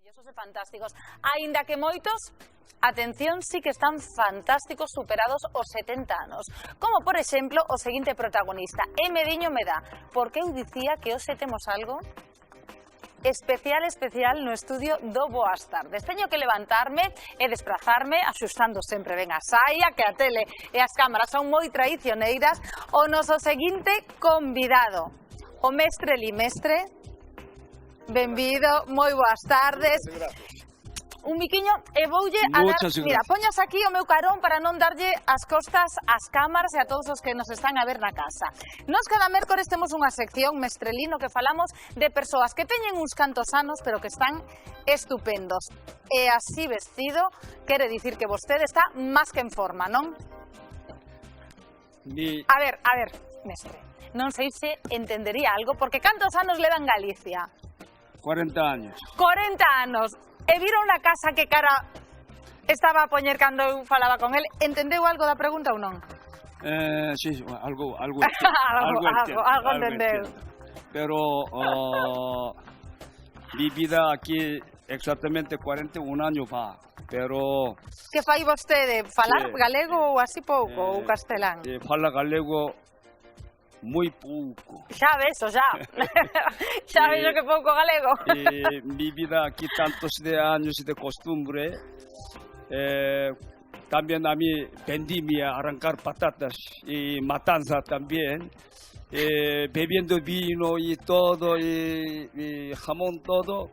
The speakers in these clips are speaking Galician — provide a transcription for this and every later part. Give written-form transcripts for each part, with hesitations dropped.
maravillosos e fantásticos. Aínda que moitos, atención, sí que están fantásticos superados os 70 anos. Como, por exemplo, o seguinte protagonista. E mediño me dá, porque eu dicía que hoxe temos algo especial no estudio do Boas Tardes. Teño que levantarme e desplazarme, axustando sempre ben a saia, que a tele e as cámaras son moi traicioneiras, o noso seguinte convidado, o mestre Limestre. Benvido, moi boas tardes. Un miquiño e voulle a dar, mira, poñas aquí o meu carón para non darlle as costas ás cámaras e a todos os que nos están a ver na casa. Nos cada mércores temos unha sección, Mestrelino, que falamos de persoas que teñen uns cantos anos, pero que están estupendos. E así vestido, quere dicir que vostede está máis que en forma, non? A ver, mestre, non sei se entendería algo, porque cantos anos leva en Galicia? 40 años. 40 anos. E viron na casa que cara estaba a poñer cando eu falaba con el. Entendeu algo da pregunta ou non? Sí, algo entendeu. Pero mi vida aquí exactamente 41 años va, pero... Que fai vostede? Falar galego ou así pouco, ou castelán? Fala galego moi pouco. Xa ves, xa. Xa ves que pouco galego. Mi vida aquí tantos de años de costumbre, también a mí vendimia, arrancar patatas y matanza también, bebiendo vino y todo, y jamón todo,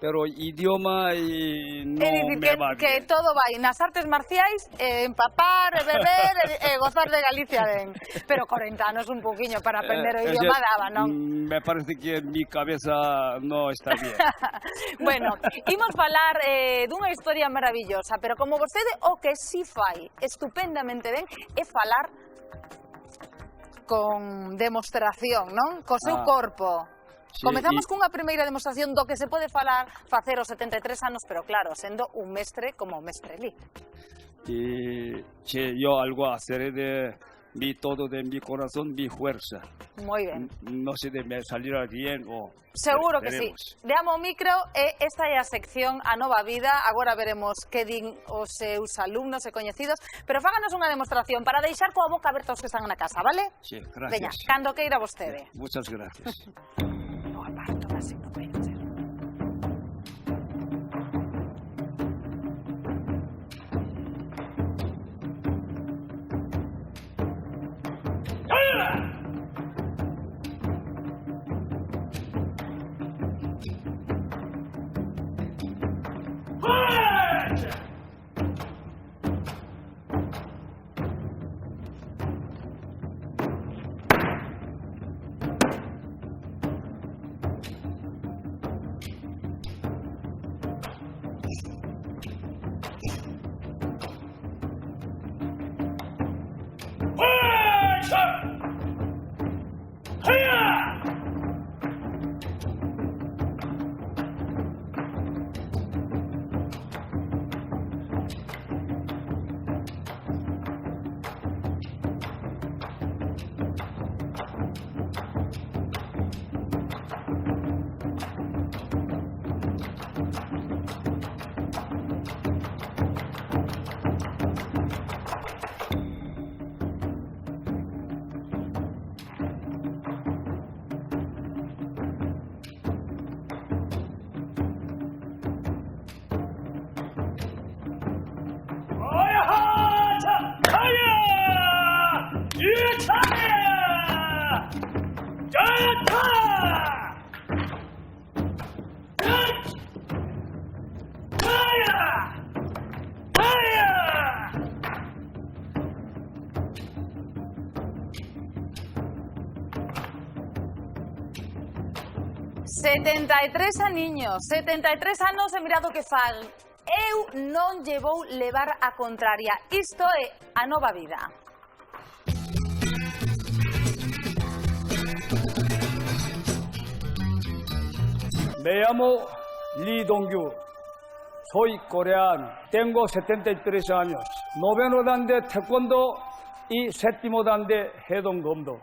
pero idioma no me va bien. Que todo vai nas artes marciais, empapar, beber e gozar de Galicia ben. Pero 40 anos un poquinho para aprender o idioma daba, non? Me parece que mi cabeza no está bien. Bueno, imos falar dunha historia maravillosa, pero como vostede o que si fai estupendamente ben é falar con demostración, non? Co seu corpo. Sí, comezamos cunha primeira demostración do que se pode facer aos 73 anos, pero claro, sendo un mestre como o mestre Li. Yo algo haceré de todo de mi corazón, mi fuerza. Moi ben. No sé de me salirá bien o... Seguro que sí. Deamo o micro e esta é a sección A Nova Vida. Agora veremos que din os seus alumnos e coñecidos, pero fáganos unha demostración para deixar coa boca aberta os que están na casa, vale? Sí, gracias. Veña, cando queira vostede. Muchas gracias. Aparto así, no puede ser. ...73 aniños, 73 anos e mirado que fan. Eu non lle vou levar a contraria. Isto é A Nova Vida. Me llamo Lee Dong-gyu. Soy coreano. Tengo 73 años. Noveno dan de taekwondo y séptimo dan de headong-gomdo.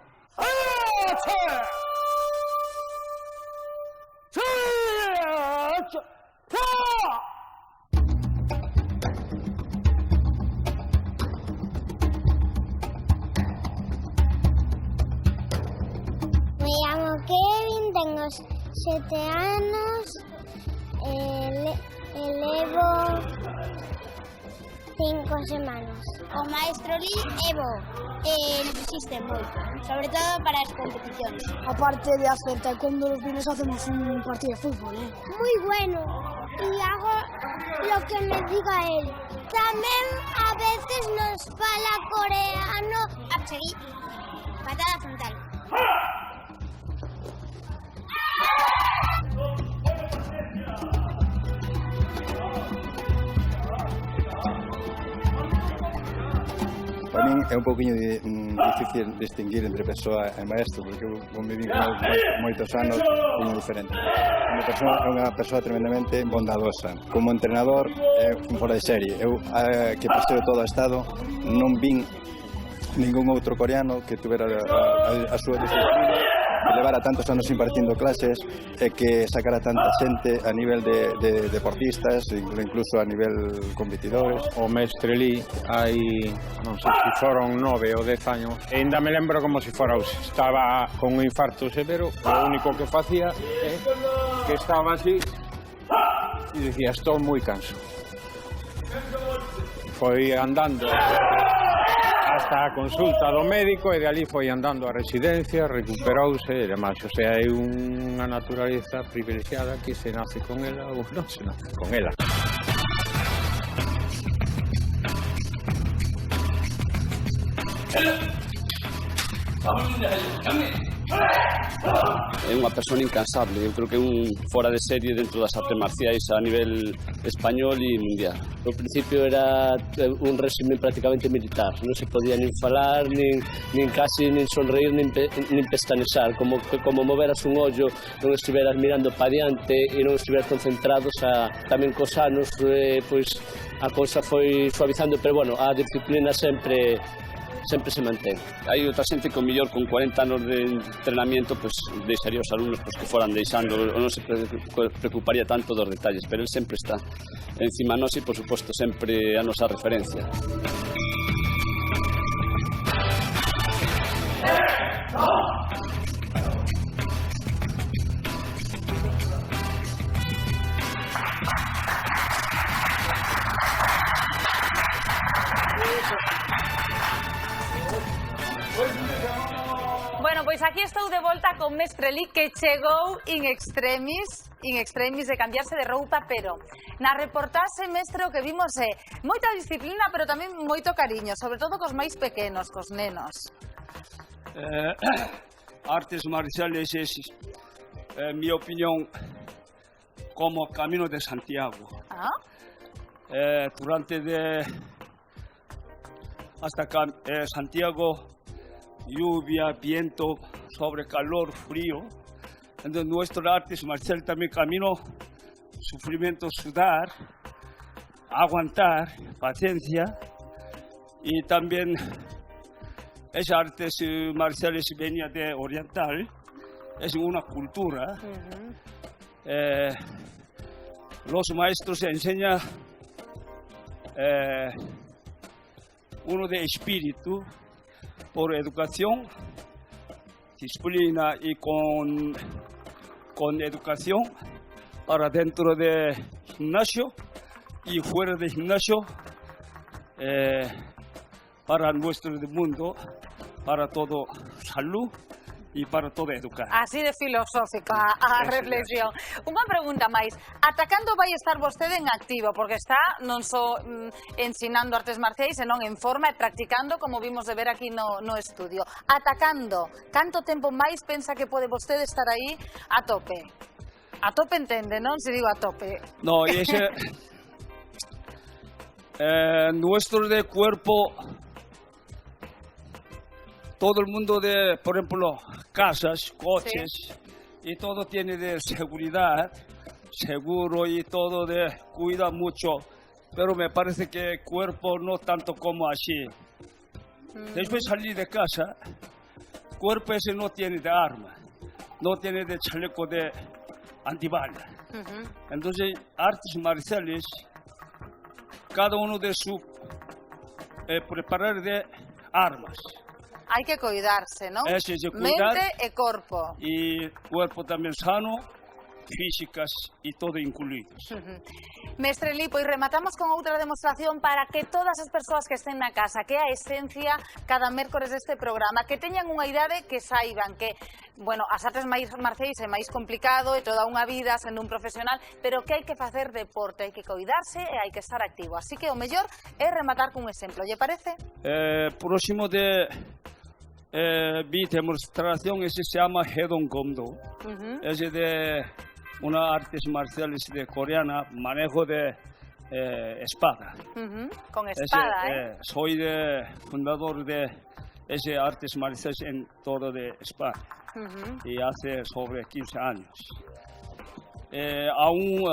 7 anos, levo 5 semanas. O maestro Li é bo, nos existe moito, sobre todo para as competicións. Aparte de hacer taekwondo, los viernes hacemos un partido de fútbol, ¿eh? Muy bueno, y hago lo que me diga él. Tamén a veces nos fala coreano. Upseri, patada frontal. Para min é un pouquiño difícil distinguir entre persoa e maestro, porque eu conviví con moitos anos e diferente. Unha persoa é unha persoa tremendamente bondadosa. Como entrenador é un fora de serie. Eu, que paseo todo o estado, non vin ningún outro coreano que tuvera a súa disciplina, que levara tantos anos impartindo clases e que sacara tanta xente a nivel de deportistas, incluso a nivel competidores. O mestre Li hai, non sei se foron 9 ou 10 años, e ainda me lembro como se fora hoxe. Estaba con un infarto severo, o único que facía é que estaba así e dicía, estou moi canso. Foi andando hasta a consulta do médico e de ali foi andando a residencia, recuperouse e demais. O sea, é unha naturaleza privilexiada que se nace con ela ou non se nace con ela. É unha persona incansable, eu creo que é un fora de serie dentro das artes marciais a nivel español e mundial. No principio era un régimen prácticamente militar, non se podía nin falar, nin casi nin sonreír, nin pestanejar, como moveras un ollo, non estiveras mirando pa diante e non estiveras concentrados. Tamén cos anos, pois a cousa foi suavizando, pero bueno, a disciplina sempre se mantén. Hai outra xente que o mellor con 40 anos de entrenamiento pues, deixaría os alumnos pues, que foran deixando, non se preocuparía tanto dos detalles, pero el sempre está encima nos e, por suposto, sempre a nosa referencia. Bueno, pois aquí estou de volta con mestre Li, que chegou in extremis de cambiarse de roupa, pero na reportaxe, mestre, o que vimos é moita disciplina, pero tamén moito cariño, sobre todo cos máis pequenos, cos nenos. Artes marciales es, mi opinión, como Camino de Santiago. Hasta Santiago, lluvia, viento, sobre calor, frío. Entonces nuestro arte marcial también camino, sufrimiento, sudar, aguantar, paciencia. Y también esas artes marciales venía de oriental, es una cultura. Los maestros enseñan uno de espíritu, por educación, disciplina y con educación para dentro del gimnasio y fuera del gimnasio para nuestro mundo, para todo salud e para todo educar. Así de filosófica a reflexión. Unha pregunta máis. Ata cando vai estar vostede en activo? Porque está non só ensinando artes marciais, senón en forma e practicando, como vimos de ver aquí no estudio. Ata cando? Canto tempo máis pensa que pode vostede estar aí a tope? A tope entende, non? Se digo a tope. No, y ese... nuestro de cuerpo... Todo el mundo de, por ejemplo, casas, coches, y todo tiene de seguridad, seguro y todo de cuida mucho, pero me parece que el cuerpo no tanto como así. Después salir de casa, cuerpo ese no tiene de arma, no tiene de chaleco de antibala. Entonces, artes marciales, cada uno de su preparar de armas. Hai que cuidarse, non? Ese de cuidar. Mente e corpo. Y cuerpo también sano, físicas e todo incluídos. Mestre Li, pois rematamos con outra demostración para que todas as persoas que estén na casa, que é a esencia cada mércores deste programa, que teñan unha idade, que saiban que, bueno, as artes marciais é máis complicado, é toda unha vida sendo un profesional, pero que hai que facer deporte, hai que coidarse e hai que estar activo. Así que o mellor é rematar cun exemplo, lle parece? Próximo de mi demostración ese se llama Hedon Gomdo. Es de una artes marciales de coreana, manejo de espada. Con espada, Soy fundador de ese artes marciales en todo de espada. Y hace sobre 15 años. Aún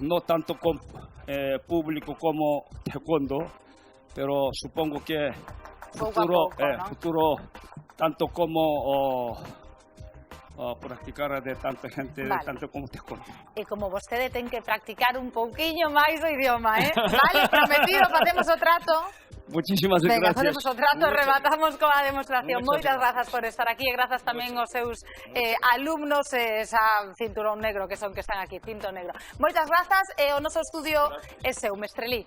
no tanto con público como taekwondo, pero supongo que futuro tanto como practicar de tanta gente, vale. Tanto como taekwondo. E como vostede ten que practicar un pouquiño máis o idioma, Vale, prometido, facemos o trato. Muchísimas Venga, gracias. facemos o trato, rematamos coa demostración. Moitas grazas por estar aquí e grazas tamén aos seus alumnos, esa cinturón negro que son que están aquí, cinto negro. Moitas grazas e o noso estudio é seu, Mestre Li.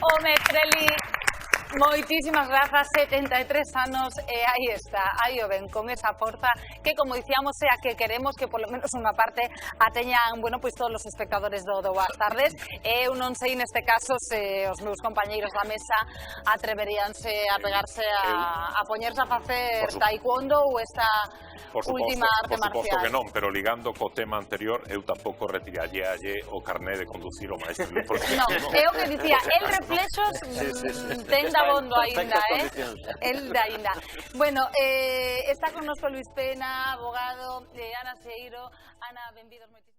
O Mestre Li, moitísimas grazas, 73 anos e aí está, aí o ven, con esa forza que, como dicíamos, é a que queremos que polo menos unha parte a teñan, bueno, pois todos os espectadores do Boas Tardes. Eu non sei neste caso se os meus compañeiros da mesa atreveríanse a pegarse a poñerse a facer taekwondo ou esta última arte marcial. Por suposto que non, pero ligando co tema anterior, eu tampouco retiralle o carné de conducir o maestro. Non, é o que dicía, el reflexos ten dabondo aínda, el da aínda. Bueno, está con nosco Luis Pena, abogado, Ana Seiro. Ana, benvidos moitísimo.